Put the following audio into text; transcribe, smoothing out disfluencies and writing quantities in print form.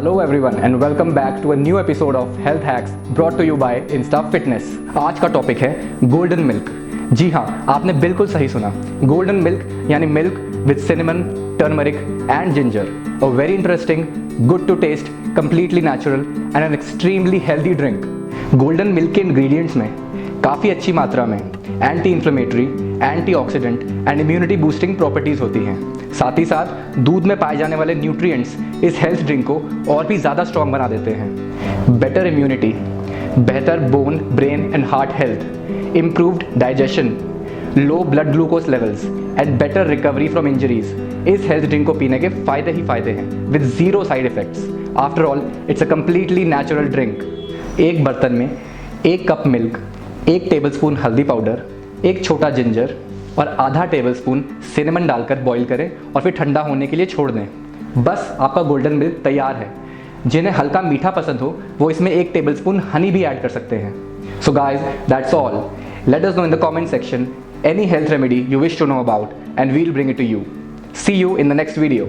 Hello everyone and welcome back to a new episode of health hacks brought to you by Insta Fitness. आज का topic है golden milk. जी हाँ, आपने बिल्कुल सही सुना। गोल्डन मिल्क यानी milk with cinnamon, turmeric and ginger. A very interesting, good to taste, completely natural and an extremely healthy drink. Golden milk के इंग्रेडिएंट्स में काफ़ी अच्छी मात्रा में anti inflammatory, antioxidant and immunity boosting properties होती हैं। साथ ही साथ दूध में पाए जाने वाले न्यूट्रिएंट्स इस हेल्थ ड्रिंक को और भी ज़्यादा स्ट्रॉन्ग बना देते हैं। बेटर इम्यूनिटी, बेहतर bone, brain and heart health, improved digestion, low blood glucose levels and better recovery from injuries. इस हेल्थ ड्रिंक को पीने के फ़ायदे ही फ़ायदे हैं with zero side effects. After all it's a completely natural drink. एक बर्तन में 1 कप मिल्क, 1 टेबलस्पून हल्दी पाउडर, 1 छोटा जिंजर और आधा टेबलस्पून सिनेमन डालकर बॉईल करें और फिर ठंडा होने के लिए छोड़ दें। बस आपका गोल्डन मिल्क तैयार है। जिन्हें हल्का मीठा पसंद हो वो इसमें 1 टेबलस्पून हनी भी ऐड कर सकते हैं। So guys, that's all. Let us know in the comment section any health remedy you wish to know about and we'll bring it to you. See you in the next video.